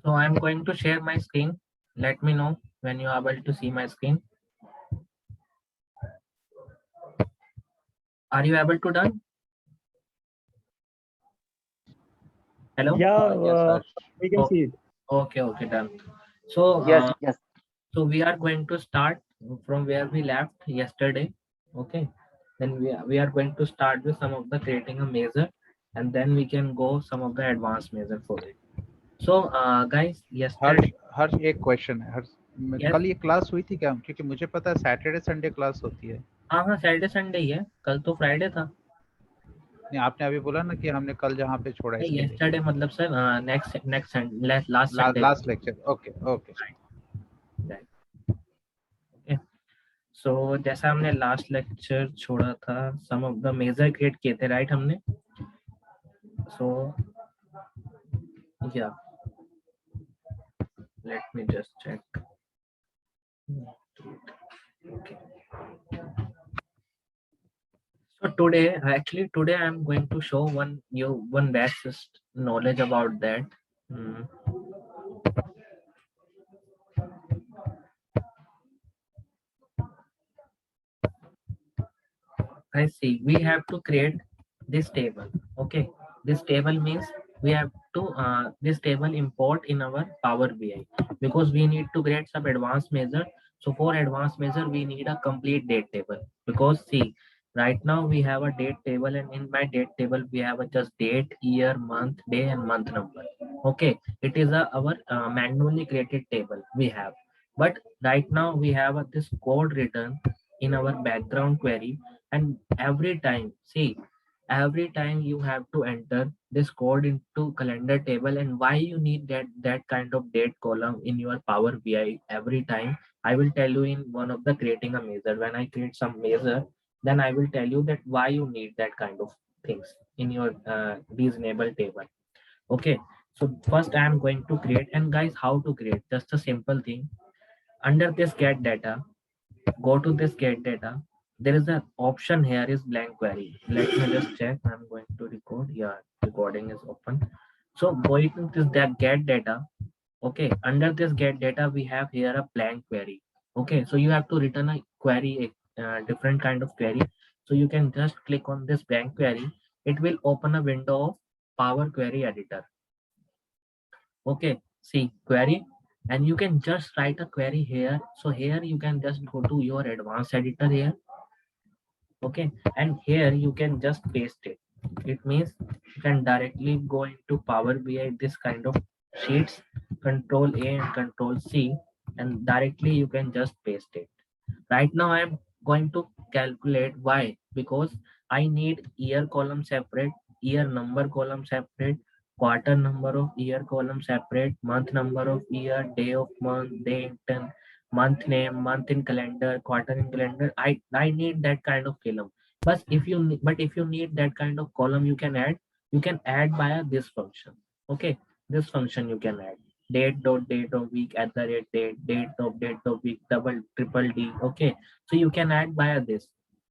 So I'm going to share my screen. Let me know when you are able to see my screen. Are you able to done? Hello? Yeah, Yes, Harsh. we can Okay, see it. okay, done. So, Yes, yes. so we are going to start from where we left yesterday. Okay. Then we are going to start with some of the creating a measure, and then we can go some of the advanced measure for it. So, guys, Harsh yesterday, हर्ष एक question है हर्ष yes, कल ये class हुई थी क्या क्योंकि मुझे पता है सैटरडे संडे क्लास होती है हाँ हाँ, सैटरडे संडे ही है, कल तो फ्राइडे था। नहीं आपने अभी बोला ना कि हमने कल जहाँ पे छोड़ा नहीं, इसके लिए yesterday मतलब sir next next last Sunday last lecture okay okay था। ओके, सो जैसा हमने लास्ट लेक्चर छोड़ा था, some of the major create किए थे, राइट हमने। सो या let me just check. Okay. So today, actually today I'm going to show one basic knowledge about that. Hmm. I see. We have to create this table. Okay. This table means we have to this table import in our Power BI because we need to create some advanced measure. So for advanced measure, we need a complete date table because see, right now we have a date table, and in my date table we have a just date, year, month, day, and month number. Okay, it is our manually created table we have, but right now we have this code written in our background query, and every time you have to enter this code into calendar table. And why you need that kind of date column in your Power BI every time, I will tell you in one of the creating a measure. When I create some measure, then I will tell you that why you need that kind of things in your reasonable table. Okay, so first I am going to create, and guys, how to create? Just a simple thing. Under this get data, go to this get data. There is an option here is blank query. Let me just check. I'm going to record. Yeah, recording is open. So going to this that get data. Okay, under this get data we have here a blank query. Okay, so you have to return a query, a different kind of query. So you can just click on this blank query. It will open a window of Power Query Editor. Okay, see query, and you can just write a query here. So here you can just go to your advanced editor here. Okay, and here you can just paste it. It means you can directly go into Power BI this kind of sheets, control A and control C, and directly you can just paste it. Right now I am going to calculate. Why? Because I need year column separate, year number column separate, quarter number of year column separate, month number of year, day of month, day in ten, month name, month in calendar, quarter in calendar. I need that kind of column. But if you need that kind of column, you can add via this function. Okay, this function you can add date of week at the rate date of week double triple D. Okay, so you can add via this.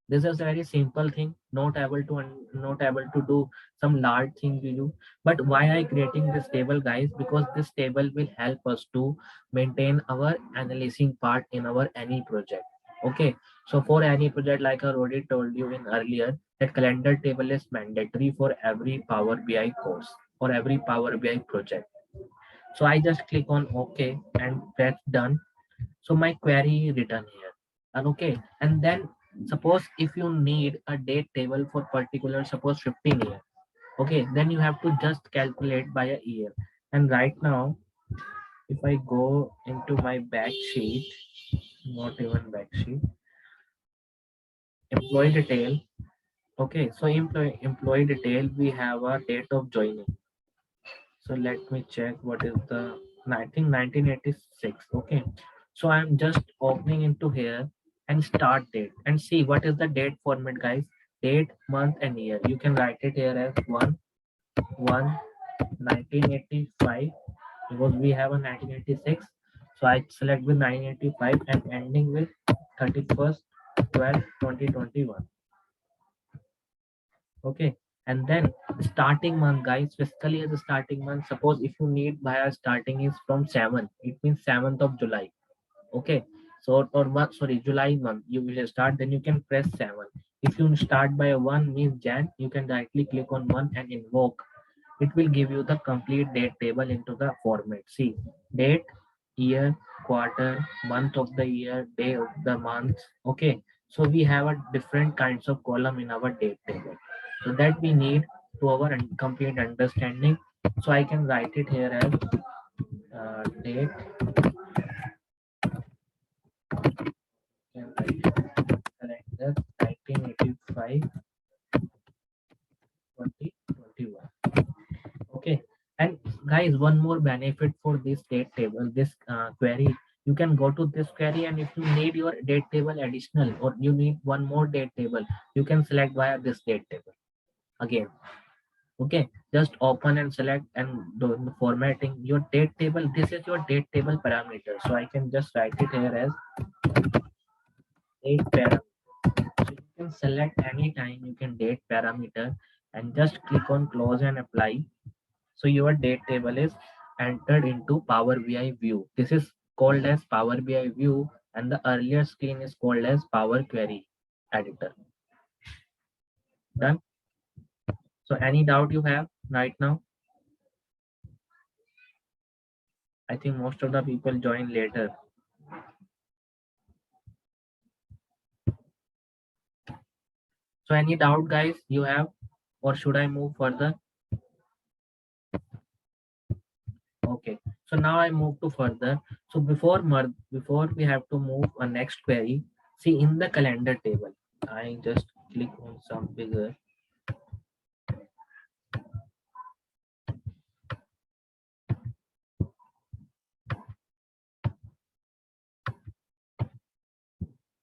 This is a very simple thing, not able to do some large thing to you. But why I creating this table, guys? Because this table will help us to maintain our analyzing part in our any project. Okay, so for any project, like I already told you in earlier, that calendar table is mandatory for every Power BI course or every Power BI project. So I just click on OK and press done. So my query written here. And okay, and then suppose if you need a date table for particular, suppose 15 year. Okay, then you have to just calculate by a year. And right now, if I go into my back sheet, not even back sheet, employee detail. Okay, so employee detail, we have a date of joining. So let me check what is the, I think 1986. Okay, so I'm just opening into here and start date and see what is the date format, guys. Date, month, and year. You can write it here as 1 1985 because we have a 1986. So I select with 1985 and ending with 31st 12 2021. Okay, And then starting month, guys, fiscal year is starting month. Suppose if you need by a starting is from 7, it means 7th of July. Okay, so or month, sorry, July month you will start, then you can press 7. If you start by a 1 means Jan, you can directly click on 1 and invoke. It will give you the complete date table into the format. See, date, year, quarter, month of the year, day of the month. Okay, so we have a different kinds of column in our date table, so that we need to our complete understanding. So I can write it here as date, can write calendar 1985 2021. Okay, and guys, one more benefit for this date table, this query, you can go to this query, and if you need your date table additional or you need one more date table, you can select via this date table again. Okay, just open and select and do the formatting your date table. This is your date table parameter, so I can just write it here as date parameter. So you can select anytime, you can date parameter and just click on close and apply. So your date table is entered into Power BI view. This is called as Power BI view, and the earlier screen is called as Power Query Editor. Done. So any doubt you have right now? I think most of the people join later. So any doubt, guys, you have, or should I move further? Okay. So now I move to further. So before we have to move a next query, see in the calendar table, I just click on some bigger.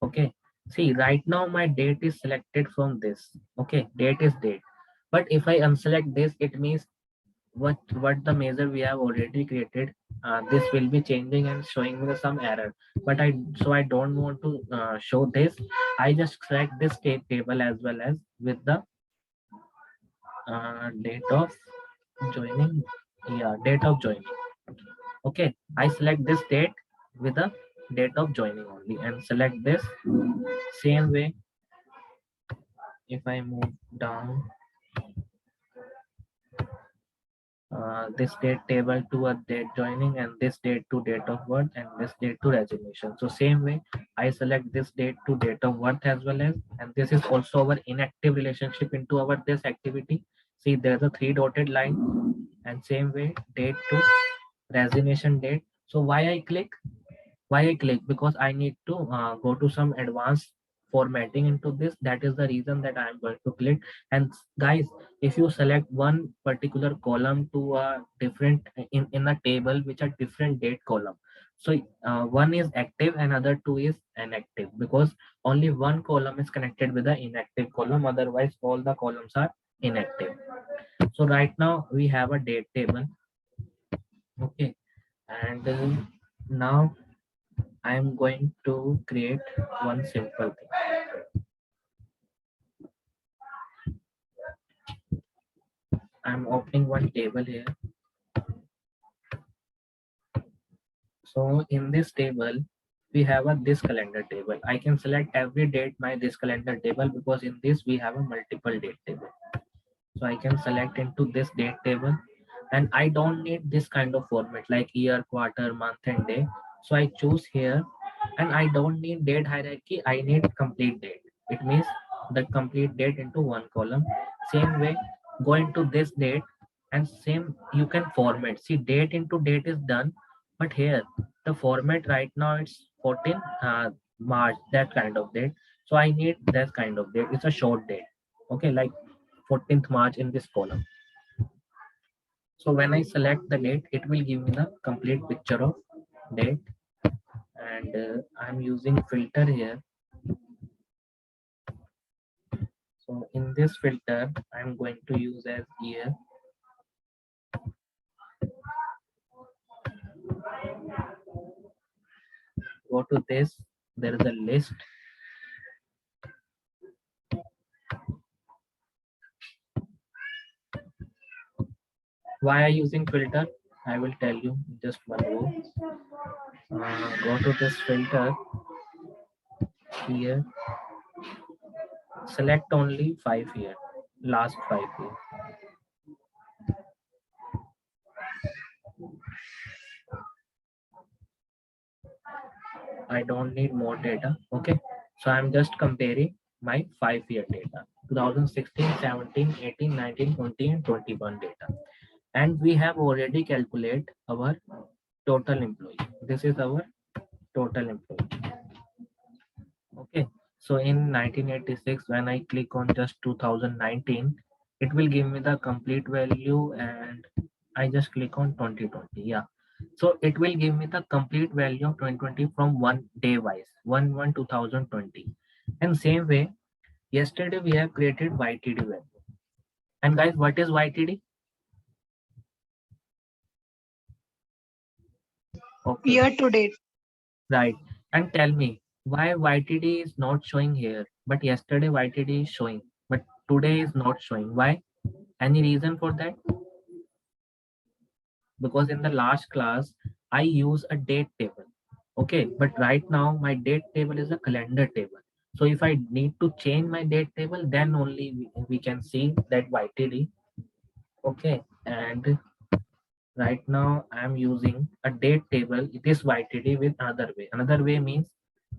Okay, see right now my date is selected from this. Okay, date is date, but if I unselect this, it means what the measure we have already created, this will be changing and showing me some error. But I don't want to show this. I just select this date table as well as with the date of joining. Yeah, date of joining. Okay, I select this date with the date of joining only and select this. Same way, if I move down, this date table to a date joining, and this date to date of birth, and this date to resignation. So same way, I select this date to date of birth as well as, and this is also our inactive relationship into our this activity. See, there's a three dotted line, and same way date to resignation date. So why I click, because I need to go to some advanced formatting into this. That is the reason that I am going to click. And guys, if you select one particular column to a different in a table which are different date column, so one is active and other two is inactive, because only one column is connected with the inactive column, otherwise all the columns are inactive. So right now we have a date table. Okay, and now I'm going to create one simple thing. I'm opening one table here. So in this table, we have a this calendar table. I can select every date by this calendar table, because in this we have a multiple date table. So I can select into this date table, and I don't need this kind of format like year, quarter, month, and day. So I choose here, and I don't need date hierarchy. I need complete date. It means the complete date into one column. Same way, go into this date, and same you can format. See, date into date is done, but here the format right now it's 14 March, that kind of date. So I need that kind of date. It's a short date. Okay, like 14th March in this column. So when I select the date, it will give me the complete picture of date. And I'm using filter here. So in this filter, I'm going to use as year. Go to this, there is a list. Why are using filter? I will tell you just one go. Go to this filter here, select only 5 year, last 5 year. I don't need more data. Okay, so I'm just comparing my 5 year data, 2016, 17, 18, 19, 20, and 21 data. And we have already calculated our total employee. This is our total employee. Okay, so in 1986, when I click on just 2019, it will give me the complete value, and I just click on 2020. Yeah, so it will give me the complete value of 2020 from one day wise, 1/1/2020. And same way, yesterday we have created YTD value. And guys, what is YTD? Okay, Year to date. right. And tell me why YTD is not showing here, but yesterday YTD is showing, but today is not showing. Why? Any reason for that? Because in the last class, I use a date table. Okay, but right now my date table is a calendar table. So if I need to change my date table, then only we can see that YTD. Okay, and right now I'm using a date table. It is YTD with another way. Another way means,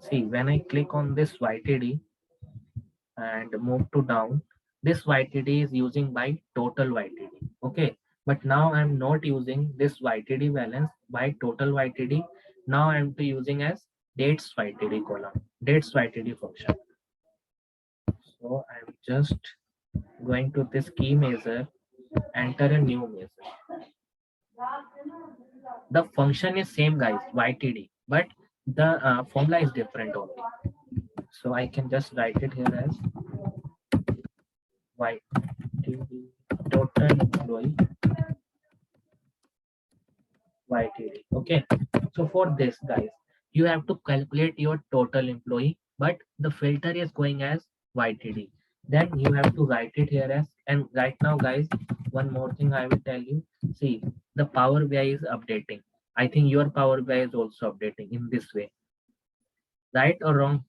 see, when I click on this YTD and move to down, this YTD is using by total YTD. Okay, but now I'm not using this YTD balance by total YTD. Now I'm to using as dates YTD column, dates YTD function. So I'm just going to this key measure, enter a new measure. The function is same guys, YTD, but the formula is different only. So I can just write it here as YTD total employee YTD. Okay. So for this guys, you have to calculate your total employee, but the filter is going as YTD. Then you have to write it here as, and right now guys, one more thing I will tell you. See, the Power BI is updating. I think your Power BI is also updating in this way. Right or wrong?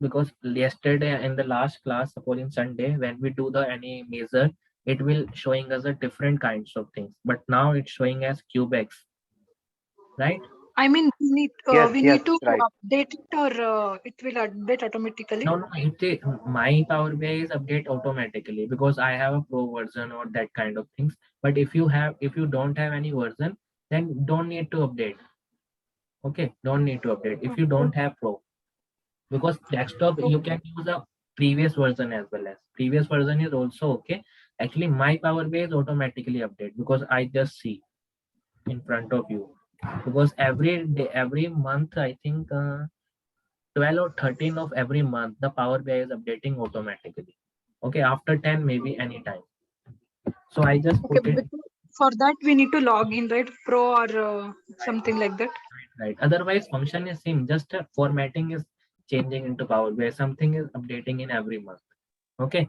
Because yesterday in the last class, supposing Sunday, when we do the any measure, it will showing us a different kinds of things. But now it's showing as cubex, right? I mean, Yes, we yes, need to right. update it, or it will update automatically. No, no, my Power BI is update automatically because I have a pro version or that kind of things. But if you don't have any version, then don't need to update. Okay, don't need to update if you don't have pro, because desktop you Okay. can use a previous version as well. As previous version is also okay. Actually, my Power BI is automatically update because I just see in front of you, because every day, every month, I think 12 or 13 of every month, the Power BI is updating automatically. Okay, after 10, maybe anytime. So I just Okay, put it but for that we need to log in, right? Pro or something like that. right. Otherwise, function is same. Just formatting is changing into Power BI. Something is updating in every month. Okay.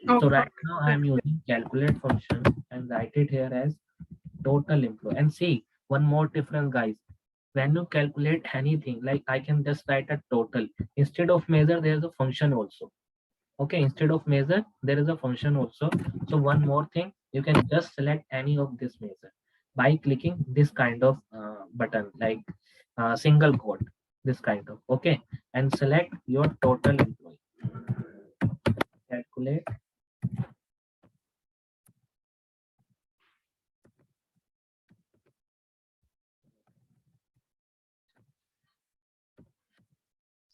So Okay. right now I am using calculate function and write it here as total employee. And see one more difference, guys. When you calculate anything, like I can just write a total instead of measure. There is a function also. Okay, instead of measure, there is a function also. So one more thing, you can just select any of this measure by clicking this kind of button, like single quote, this kind of. Okay, and select your total employee. Calculate.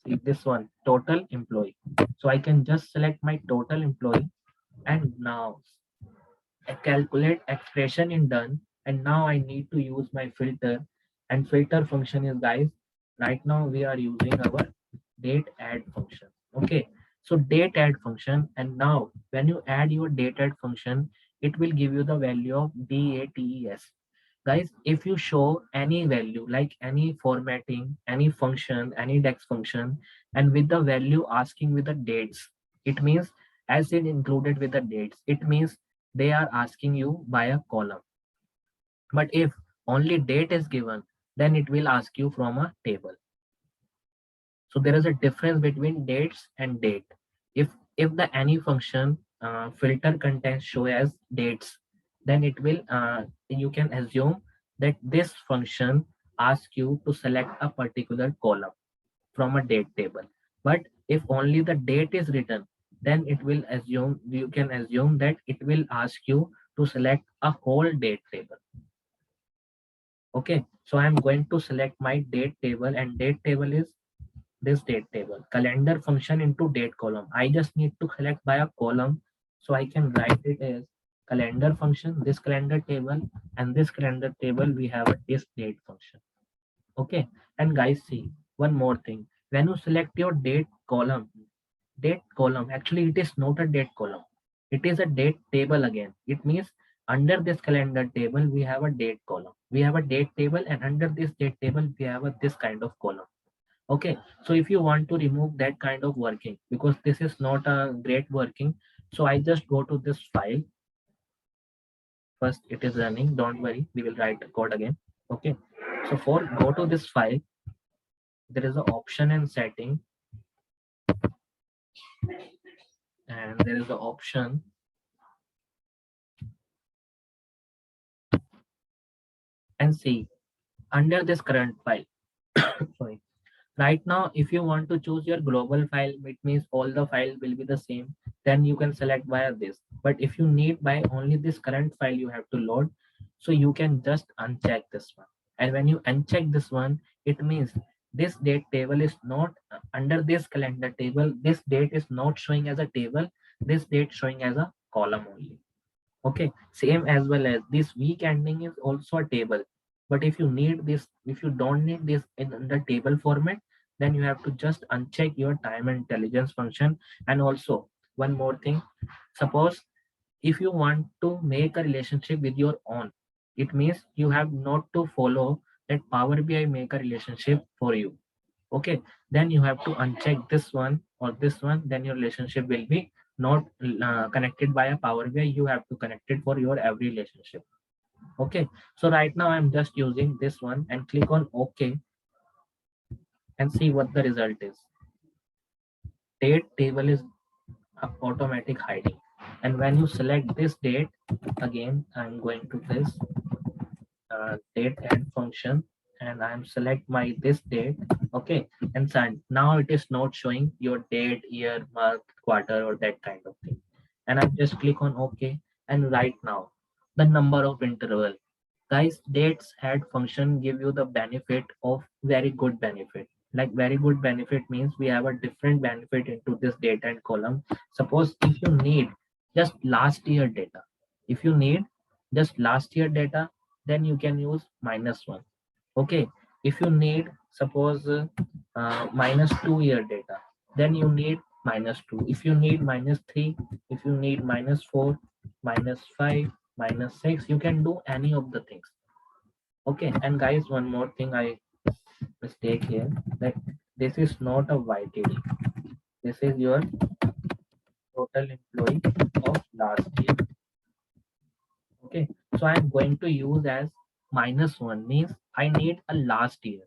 See this one, total employee. So I can just select my total employee, and now a calculate expression in done. And now I need to use my filter, and filter function is, guys, right now we are using our date add function. Okay, so date add function, and now when you add your date add function, it will give you the value of DATES. Guys, if you show any value, like any formatting, any function, any dex function, and with the value asking with the dates, it means as it included with the dates, it means they are asking you by a column. But if only date is given, then it will ask you from a table. So there is a difference between dates and date. If the any function filter contains show as dates, then it will you can assume that this function asks you to select a particular column from a date table. But if only the date is written, then it will assume, you can assume that it will ask you to select a whole date table. Okay, so I'm going to select my date table, and date table is this date table. Calendar function into date column. I just need to select by a column, so I can write it as calendar function, this calendar table, and this calendar table we have a this date function. Okay, and guys, see one more thing. When you select your date column, actually it is not a date column. It is a date table again. It means under this calendar table we have a date column. We have a date table, and under this date table we have a this kind of column. Okay, so if you want to remove that kind of working, because this is not a great working, so I just go to this file. First it is running, don't worry, we will write the code again. Okay, so for go to this file, there is an option and setting, and there is the option, and see under this current file. Sorry. Right now, if you want to choose your global file, it means all the file will be the same. Then you can select via this. But if you need by only this current file, you have to load. So you can just uncheck this one. And when you uncheck this one, it means this date table is not under this calendar table. This date is not showing as a table. This date showing as a column only. Okay, same as well as this week ending is also a table. But if you need this, if you don't need this in the table format, then you have to just uncheck your time and intelligence function. And also one more thing, suppose if you want to make a relationship with your own, it means you have not to follow that Power BI make a relationship for you. Okay, then you have to uncheck this one or this one, then your relationship will be not connected by a Power BI. You have to connect it for your every relationship. Okay, so right now I'm just using this one and click on OK and see what the result is. Date table is automatic hiding, and when you select this date, again I'm going to this date add function, and I'm select my this date. Okay, and send. Now it is not showing your date, year, month, quarter, or that kind of thing. And I just click on OK. And right now the number of interval, guys, dates add function give you the benefit of very good benefit. Like very good benefit means we have a different benefit into this data and column. Suppose if you need just last year data, if you need just last year data, then you can use -1. Okay, if you need suppose -2 year data, then you need -2. If you need -3, if you need -4, -5, -6, you can do any of the things. Okay, and guys, one more thing I mistake here, that this is not a YTD. This is your total employee of last year. Okay, so I'm going to use as -1 means I need a last year.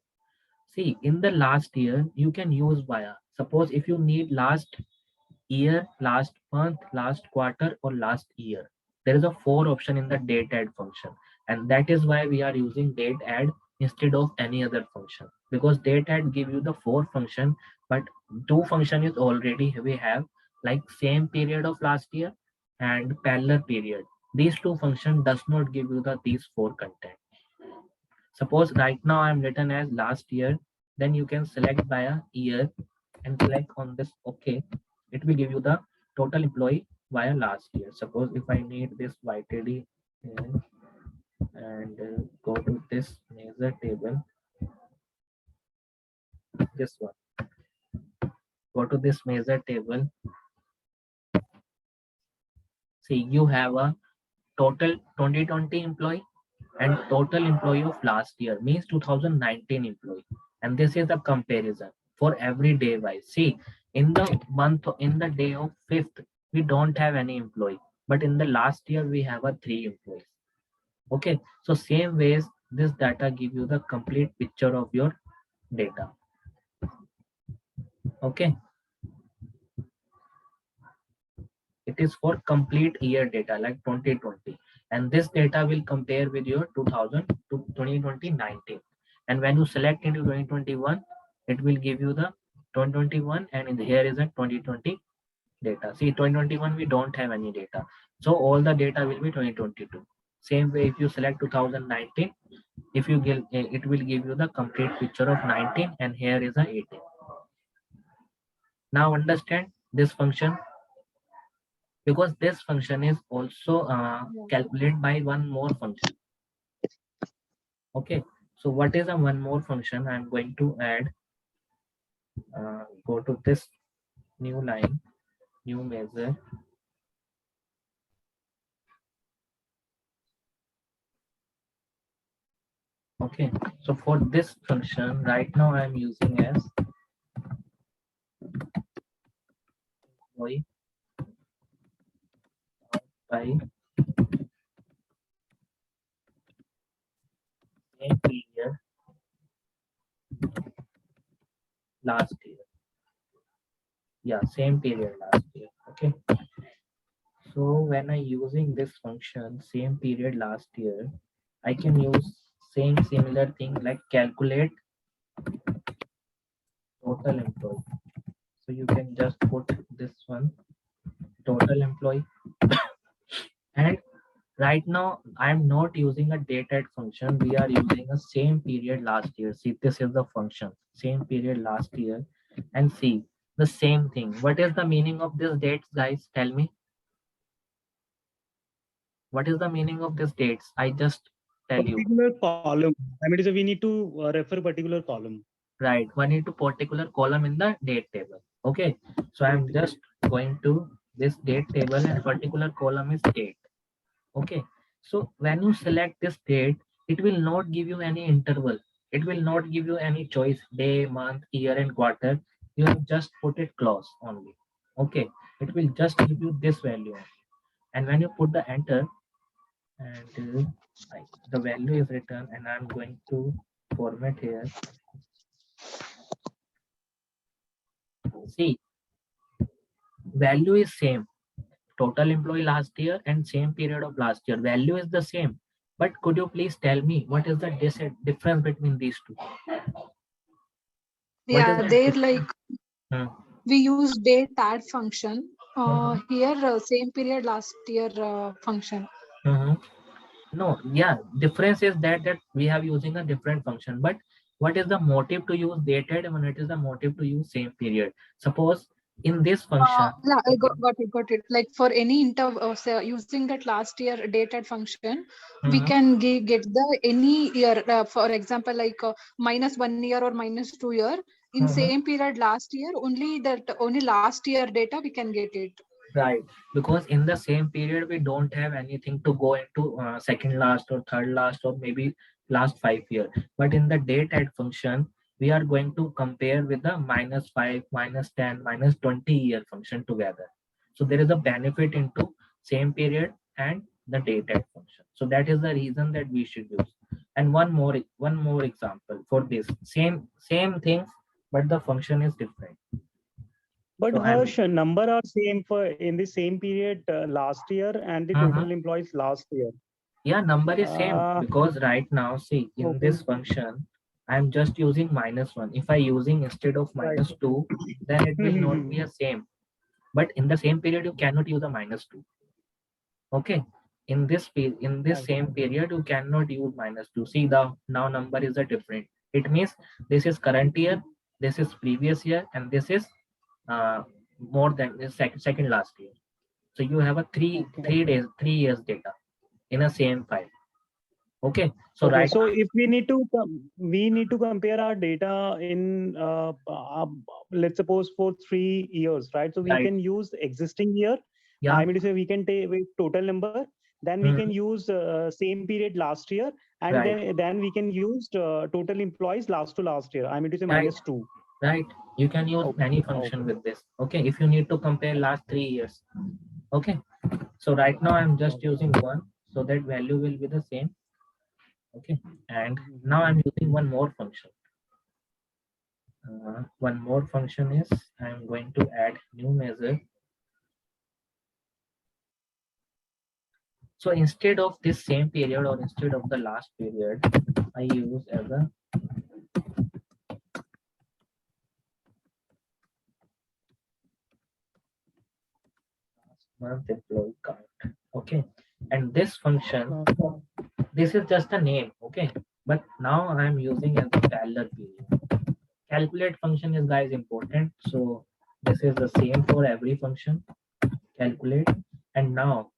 See, in the last year, you can use via, suppose if you need last year, last month, last quarter, or last year, there is a 4 option in the date add function. And that is why we are using date add instead of any other function, because date add give you the 4 function, but 2 function is already we have, like same period of last year and parallel period. These 2 function does not give you the these 4 content. Suppose right now I'm written as last year, then you can select by a year and click on this OK. It will give you the total employee via last year. Suppose if I need this YTD here, and go to this measure table, this one, go to this measure table. See, you have a total 2020 employee and total employee of last year means 2019 employee, and this is the comparison for every day wise. See, in the month, in the day of 5th, we don't have any employee. but in the last year we have a 3 employees. Okay, so same ways this data give you the complete picture of your data. Okay, it is for complete year data like 2020, and this data will compare with your 2000 to 2019. And when you select into 2021, it will give you the 2021, and in here is a 2020 data. See, 2021 we don't have any data, so all the data will be 2022. Same way, if you select 2019, if you give it will give you the complete picture of 19, and here is a 18. Now understand this function, because this function is also calculated by one more function. Okay, so what is a one more function? I'm going to add, go to this new line, new measure. Okay, so for this function right now I'm using as employee by same period last year. Yeah, same period last year. Okay, so when I using this function same period last year, I can use same similar thing like calculate total employee. So you can just put this one, total employee. And right now I'm not using a date at function. We are using a same period last year. See, this is the function, same period last year, and see the same thing. What is the meaning of this dates, guys? Tell me. What is the meaning of this dates? I just tell you. Particular column. I mean, so we need to refer particular column. Right, one into particular column in the date table. Okay, so I'm just going to this date table, and particular column is date. Okay, so when you select this date, it will not give you any interval. It will not give you any choice, day, month, year, and quarter. You have just put it close only. Okay, it will just give you this value only. And when you put the enter, and the value is written, and I'm going to format here. See, value is same, total employee last year and same period of last year. Value is the same, but could you please tell me what is the difference between these two? Yeah, they're like Hmm. we use date add function. Mhm. Here same period last year function. Mhm. No, yeah, difference is that we have using a different function, but what is the motive to use dated and what is the motive to use same period? Suppose in this function, Yeah, I okay. got it. Like for any say, using that last year dated function, we Mhm. can get the any year. For example, like -1 year or -2 year. In Mhm. same period last year, only last year data we can get it. Right, because in the same period we don't have anything to go into second last or third last or maybe last 5 year. But in the date add function, we are going to compare with the -5, -10, -20 year function together. So there is a benefit into same period and the date add function. So that is the reason that we should use. And one more example for this same things, but the function is different. But So I'm Harsh, number are same for in the same period last year and the Mhm. total employees last year. Yeah, number is same, Uh, because right now, see, in okay, this function, I'm just using -1. If I using instead of right. -2, then it will not be a same. But in the same period, you cannot use a -2. Okay. In this Right. same period, you cannot use -2. See, the now number is a different. It means this is current year, this is previous year, and this is uh, more than the second last year. So you have a three Okay. 3 days, 3 years data in a same file. Okay, so Okay, right so now, if we need to compare our data in let's suppose for 3 years, right? So we right, can use existing year. yeah, I mean to say we can take total number, then we can mhm, use same period last year, and right, then we can use total employees last to last year. I mean to say right, -2. right. You can use Okay, any function okay, with this. Okay, if you need to compare last 3 years. Okay, So right now I'm just using 1, so that value will be the same. Okay, and now I'm using one more function. One more function is I'm going to add new measure. So instead of this same period or instead of the last period, I use as a month employee count. Okay, and this function, this is just a name. Okay, but now I'm using as a parallel period. Calculate function is guys important, so this is the same for every function. Calculate, and now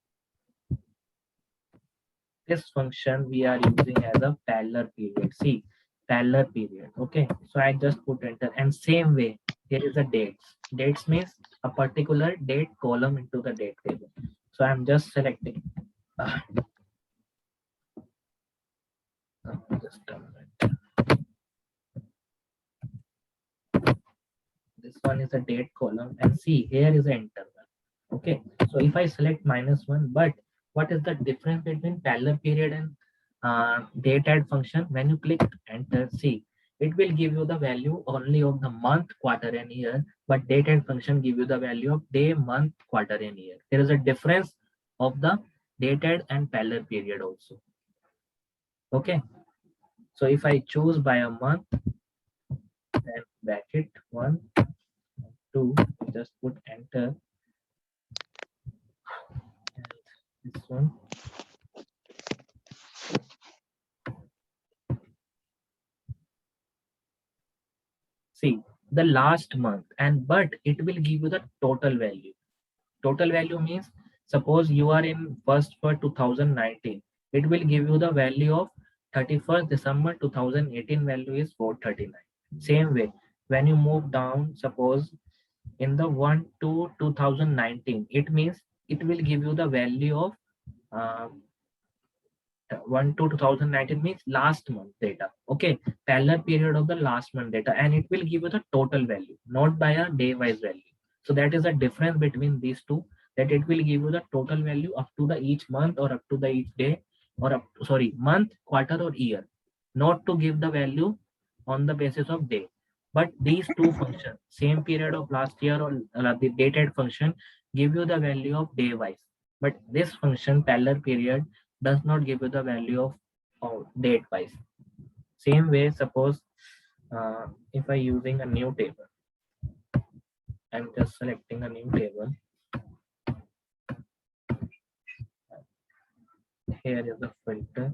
this function we are using as a parallel period. See, parallel period. Okay, so I just put enter, and same way here is a dates. Dates means a particular date column into the date table. So I'm just selecting just a minute. This one is a date column, and see here is an interval. Okay, so if I select -1, but what is the difference between parallel period and date add function? When you click enter, see, it will give you the value only of the month, quarter, and year, but date add function give you the value of day, month, quarter, and year. There is a difference of the date add and parallel period also. Okay, so if I choose by a month, then bracket 1, 2, just put enter, and this one. See the last month, and but it will give you the total value. Total value means, suppose you are in 1st for 2019, it will give you the value of 31st December 2018, value is 439. Same way, when you move down, suppose in the 1 to 2019, it means it will give you the value of 1 to 2019 means last month data. Okay, parallel period of the last month data, and it will give you the total value, not by a day wise value. So that is a difference between these two, that it will give you the total value up to the each month or up to the each day, or up, sorry, month, quarter, or year, not to give the value on the basis of day. But these two functions, same period of last year or the dated function, give you the value of day wise. But this function parallel period does not give you the value of date wise. Same way, suppose if I using a new table, I'm just selecting a new table. Here is the filter.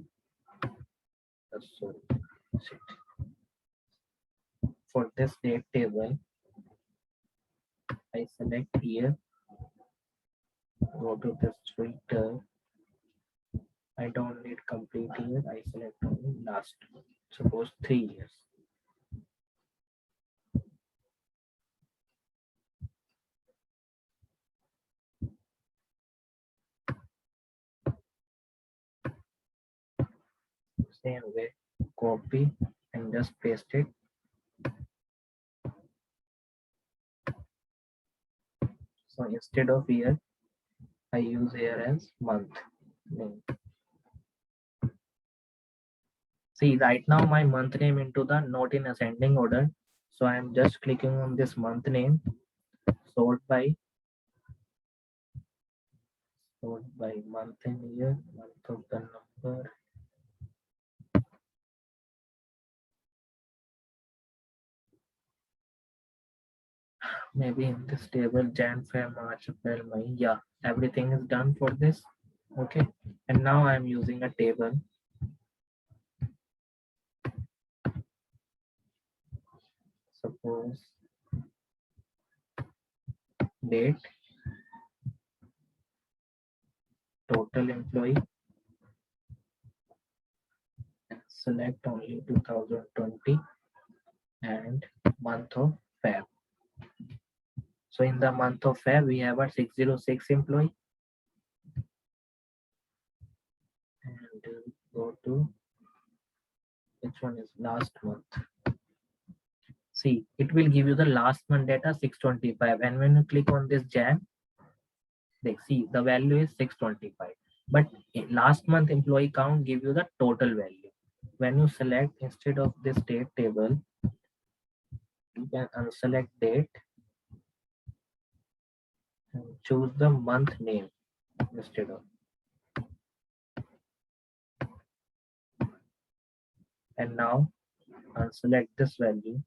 Sorry. For this date table, I select here, go to this filter. I don't need complete year. I select only last, suppose 3 years. Same way, copy and just paste it. So instead of year, I use here as month name. See, right now my month name into the not in ascending order. So I'm just clicking on this month name, sort by month and year, month of the number. Maybe in this table, Jan, Feb, March, April, May. Yeah, everything is done for this. Okay, and now I'm using a table. Suppose date, total employee, select only 2020, and month of Feb. So in the month of Feb, we have a 606 employee. And go to, which one is last month? See, it will give you the last month data 625. And when you click on this Jan, See, the value is 625, but last month employee count give you the total value. When you select, instead of this date table, you can unselect date and choose the month name instead of. And now unselect this value.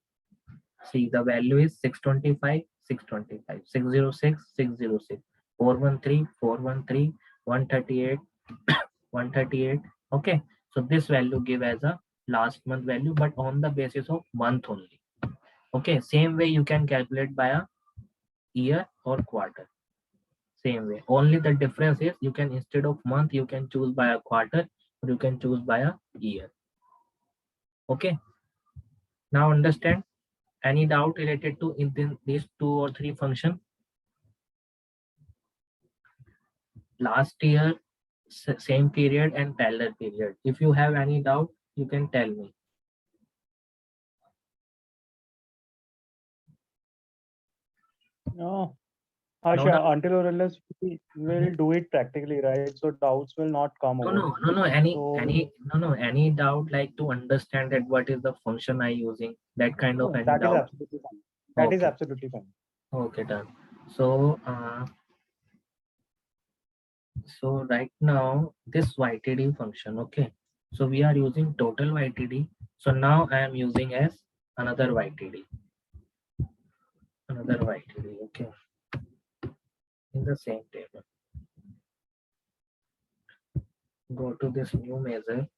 See, the value is 625, 625, 606, 606, 413, 413, 138, 138. Okay, so this value give as a last month value, but on the basis of month only. Okay, same way you can calculate by a year or quarter. Same way. Only the difference is you can, instead of month, you can choose by a quarter, or you can choose by a year. Okay. Now understand. Any doubt related to these 2 or 3 functions? Last year, same period, and parallel period. If you have any doubt, you can tell me. No, Asha, until or unless we will do it practically, right? So doubts will not come over. No. So- Any doubt, like to understand that what is the function I using, that kind of any That is doubt. absolutely fine. That is Okay. absolutely fine. Okay, done. So so right now this YTD function, okay. So we are using total YTD. So now I am using as another YTD. Another YTD, okay. In the same table. Go to this new measure.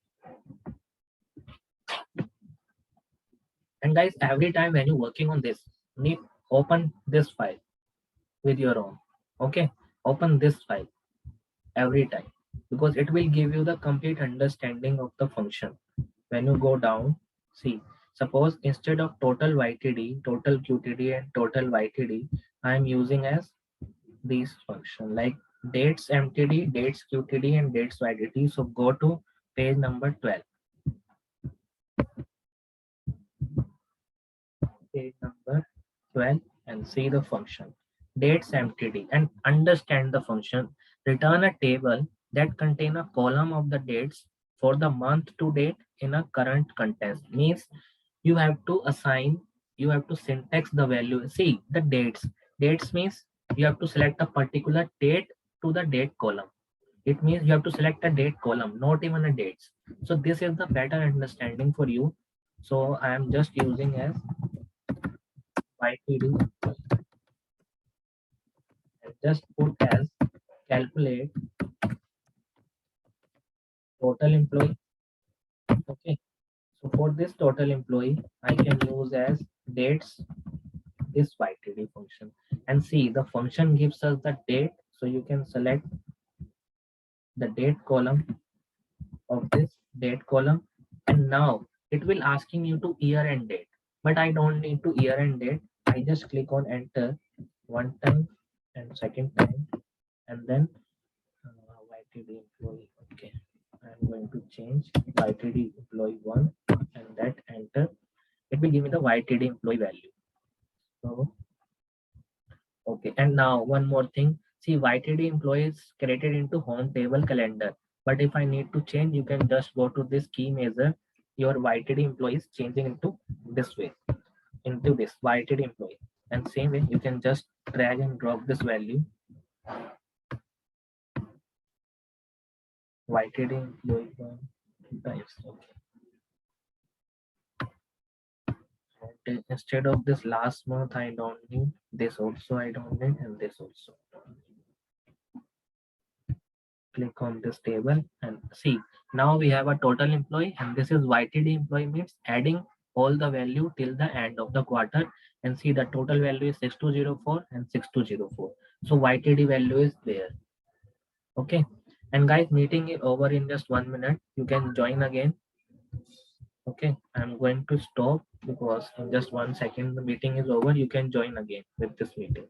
And guys, every time when you're working on this, need open this file with your own. Okay, open this file every time, because it will give you the complete understanding of the function. When you go down, see, suppose instead of total YTD, total QTD, and total YTD, I am using as these function like dates MTD, dates QTD, and dates YTD. So go to page number 12. Page number 12 and see the function dates MTD and understand the function. Return a table that contain a column of the dates for the month to date in a current context. Means you have to assign, you have to syntax the value. See the dates. Dates means you have to select a particular date to the date column. It means you have to select a date column, not even a dates. So this is the better understanding for you. So I am just using as YTD and just put as calculate total employee. Okay, so for this total employee, I can use as dates this YTD function, and see the function gives us the date, so you can select the date column of this date column, and now it will asking you to year and date, but I don't need to year and date. I just click on enter one time and second time, and then YTD employee. Okay, I'm going to change YTD employee 1 and that enter. It will give me the YTD employee value. So, okay, and now one more thing. See, YTD employee is created into home table calendar. But if I need to change, you can just go to this key measure. Your YTD employee is changing into this way, into this YTD employee. And same way, you can just drag and drop this value. YTD employee times. Okay. And instead of this last month, I don't need this also. I don't need, and this also. Click on this table and see. Now we have a total employee, and this is YTD employee, means adding all the value till the end of the quarter, and see the total value is 6204 and 6204. So YTD value is there. Okay. And guys, meeting is over in just 1 minute. You can join again. Okay, I'm going to stop because in just 1 second the meeting is over. You can join again with this meeting.